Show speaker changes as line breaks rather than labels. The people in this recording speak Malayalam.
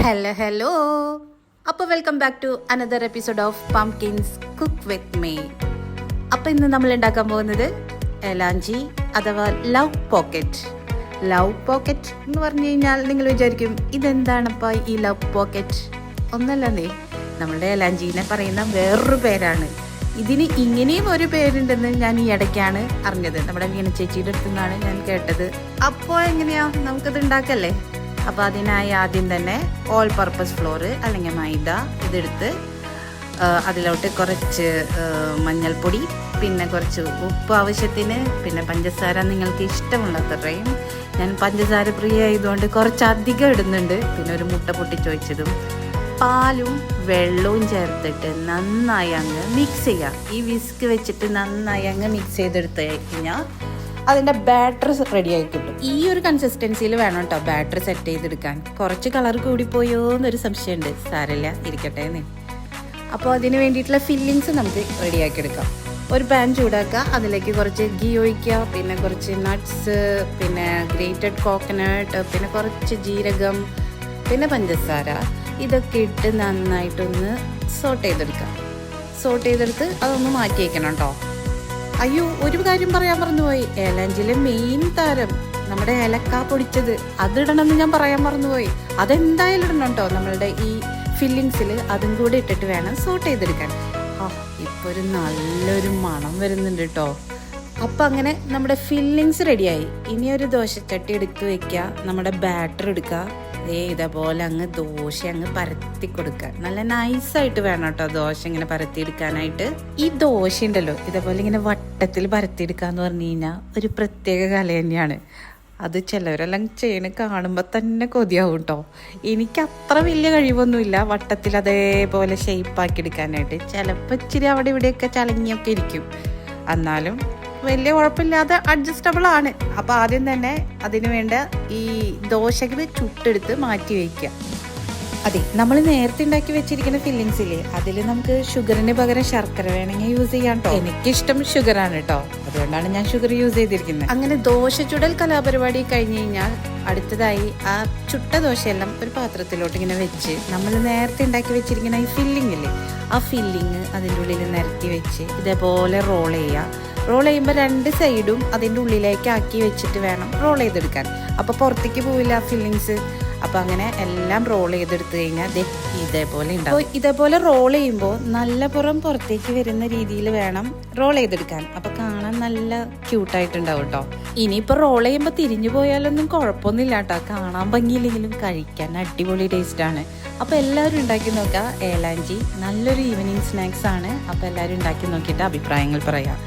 ഹലോ അപ്പോൾ welcome back to another episode of Pumpkins cook with me. അപ്പോൾ ഇന്ന് നമ്മൾ ഉണ്ടാക്കാൻ പോകുന്നത് എലാഞ്ചി അഥവാ ലവ് പോക്കറ്റ്. ലവ് പോക്കറ്റ് എന്ന് പറഞ്ഞു കഴിഞ്ഞാൽ നിങ്ങൾ വിചാരിക്കും ഇതെന്താണപ്പോൾ ഈ ലവ് പോക്കറ്റ്? ഒന്നല്ലേ, നമ്മളുടെ എലാഞ്ചീനെ പറയുന്ന വേറൊരു പേരാണ്. ഇതിന് ഇങ്ങനെയും ഒരു പേരുണ്ടെന്ന് ഞാൻ ഈ ഇടയ്ക്കാണ് അറിഞ്ഞത്. നമ്മുടെ വീണ ചേച്ചിയുടെ അടുത്തു നിന്നാണ് ഞാൻ കേട്ടത്. അപ്പോൾ എങ്ങനെയാ നമുക്കത് ഉണ്ടാക്കല്ലേ? അപ്പോൾ അതിനായി ആദ്യം തന്നെ ഓൾ പർപ്പസ് ഫ്ലോർ അല്ലെങ്കിൽ മൈദ ഇതെടുത്ത് അതിലോട്ട് കുറച്ച് മഞ്ഞൾപ്പൊടി, പിന്നെ കുറച്ച് ഉപ്പ് ആവശ്യത്തിന്, പിന്നെ പഞ്ചസാര നിങ്ങൾക്ക് ഇഷ്ടമുള്ളത്രയും. ഞാൻ പഞ്ചസാര പ്രിയ ആയതുകൊണ്ട് കുറച്ചധികം ഇടുന്നുണ്ട്. പിന്നെ ഒരു മുട്ട പൊട്ടിച്ച് വെച്ചതും പാലും വെള്ളവും ചേർത്തിട്ട് നന്നായി അങ്ങ് മിക്സ് ചെയ്യാം. ഈ വിസ്ക് വെച്ചിട്ട് നന്നായി അങ്ങ് മിക്സ് ചെയ്തെടുത്ത് കഴിഞ്ഞാൽ അതിൻ്റെ ബാറ്റർ റെഡി ആയി കിട്ടും. ഈ ഒരു കൺസിസ്റ്റൻസിയിൽ വേണം കേട്ടോ ബാറ്റർ സെറ്റ് ചെയ്തെടുക്കാൻ. കുറച്ച് കളർ കൂടിപ്പോയോ എന്നൊരു സംശയമുണ്ട്. സാരമില്ല, ഇരിക്കട്ടെ എന്ന്. അപ്പോൾ അതിന് വേണ്ടിയിട്ടുള്ള ഫില്ലിങ്സ് നമുക്ക് റെഡിയാക്കി എടുക്കാം. ഒരു പാൻ ചൂടാക്കുക, അതിലേക്ക് കുറച്ച് ഗീ ഒഴിക്കുക, പിന്നെ കുറച്ച് നട്ട്സ്, പിന്നെ ഗ്രേറ്റഡ് കോക്കനട്ട്, പിന്നെ കുറച്ച് ജീരകം, പിന്നെ പഞ്ചസാര, ഇതൊക്കെ ഇട്ട് നന്നായിട്ടൊന്ന് സോട്ട് ചെയ്തെടുത്ത് അതൊന്ന് മാറ്റി വയ്ക്കണം കേട്ടോ. അയ്യോ, ഒരു കാര്യം പറയാൻ മറന്നുപോയി. ഏലാഞ്ചിലെ മെയിൻ താരം നമ്മുടെ ഏലക്ക പൊടിച്ചത്, അതിടണമെന്ന് ഞാൻ പറയാൻ മറന്നുപോയി. അതെന്തായാലും ഇടണം കേട്ടോ നമ്മളുടെ ഈ ഫില്ലിങ്സിൽ. അതും കൂടി ഇട്ടിട്ട് വേണം സോട്ട് ചെയ്തെടുക്കാൻ. ഇപ്പോൾ ഒരു നല്ലൊരു മണം വരുന്നുണ്ട് കേട്ടോ. അപ്പം അങ്ങനെ നമ്മുടെ ഫില്ലിങ്സ് റെഡിയായി. ഇനി ഒരു ദോശച്ചട്ടി എടുത്ത് വെക്കുക, നമ്മുടെ ബാറ്റർ എടുക്കുക, ഇതേപോലെ അങ്ങ് ദോശ അങ്ങ് പരത്തി കൊടുക്കുക. നല്ല നൈസായിട്ട് വേണം കേട്ടോ ദോശ ഇങ്ങനെ പരത്തിയെടുക്കാനായിട്ട്. ഈ ദോശ ഉണ്ടല്ലോ ഇതേപോലെ ഇങ്ങനെ വട്ടത്തിൽ പരത്തിയെടുക്കാന്ന് പറഞ്ഞു കഴിഞ്ഞാൽ ഒരു പ്രത്യേക കല തന്നെയാണ്. അത് ചിലവരെല്ലാം ചെയ്യണ കാണുമ്പോൾ തന്നെ കൊതിയാവും കേട്ടോ. എനിക്ക് അത്ര വലിയ കഴിവൊന്നുമില്ല വട്ടത്തിൽ അതേപോലെ ഷേപ്പാക്കി എടുക്കാനായിട്ട്. ചിലപ്പോൾ ഇച്ചിരി അവിടെ ഇവിടെയൊക്കെ ചളങ്ങിയൊക്കെ ഇരിക്കും, എന്നാലും വലിയ കുഴപ്പമില്ലാതെ അഡ്ജസ്റ്റബിൾ ആണ്. അപ്പോൾ ആദ്യം തന്നെ അതിന് വേണ്ട ഈ ദോശകൾ ചുട്ടെടുത്ത് മാറ്റി വയ്ക്കുക. അതെ, നമ്മൾ നേരത്തെ ഉണ്ടാക്കി വെച്ചിരിക്കുന്ന ഫില്ലിങ്സില്ലേ, അതിൽ നമുക്ക് ഷുഗറിന് പകരം ശർക്കര വേണമെങ്കിൽ യൂസ് ചെയ്യാം കേട്ടോ. എനിക്കിഷ്ടം ഷുഗറാണ് കേട്ടോ, അതുകൊണ്ടാണ് ഞാൻ ഷുഗർ യൂസ് ചെയ്തിരിക്കുന്നത്. അങ്ങനെ ദോശ ചുടൽ കലാപരിപാടി കഴിഞ്ഞ് കഴിഞ്ഞാൽ അടുത്തതായി ആ ചുട്ട ദോശയെല്ലാം ഒരു പാത്രത്തിലോട്ട് ഇങ്ങനെ വെച്ച് നമ്മൾ നേരത്തെ ഉണ്ടാക്കി വെച്ചിരിക്കുന്ന ഈ ഫില്ലിംഗ് ഇല്ലേ, ആ ഫില്ലിങ് അതിൻ്റെ ഉള്ളിൽ നിരത്തി വെച്ച് ഇതേപോലെ റോൾ ചെയ്യുക. റോൾ ചെയ്യുമ്പോൾ രണ്ട് സൈഡും അതിൻ്റെ ഉള്ളിലേക്ക് ആക്കി വെച്ചിട്ട് വേണം റോൾ ചെയ്തെടുക്കാൻ. അപ്പോൾ പുറത്തേക്ക് പോവില്ല ഫില്ലിങ്സ്. അപ്പോൾ അങ്ങനെ എല്ലാം റോൾ ചെയ്തെടുത്ത് കഴിഞ്ഞാൽ ഇതേപോലെ ഉണ്ടാവും. ഇതേപോലെ റോൾ ചെയ്യുമ്പോൾ നല്ല പുറത്തേക്ക് വരുന്ന രീതിയിൽ വേണം റോൾ ചെയ്തെടുക്കാൻ. അപ്പോൾ കാണാൻ നല്ല ക്യൂട്ടായിട്ടുണ്ടാവും കേട്ടോ. ഇനിയിപ്പോൾ റോൾ ചെയ്യുമ്പോൾ തിരിഞ്ഞു പോയാലൊന്നും കുഴപ്പമൊന്നുമില്ല കേട്ടോ. കാണാൻ ഭംഗിയില്ലെങ്കിലും കഴിക്കാൻ അടിപൊളി ടേസ്റ്റാണ്. അപ്പോൾ എല്ലാവരും ഉണ്ടാക്കി നോക്കുക. ഏലാഞ്ചി നല്ലൊരു ഈവനിങ് സ്നാക്സ് ആണ്. അപ്പോൾ എല്ലാവരും ഉണ്ടാക്കി നോക്കിയിട്ട് അഭിപ്രായങ്ങൾ പറയാം.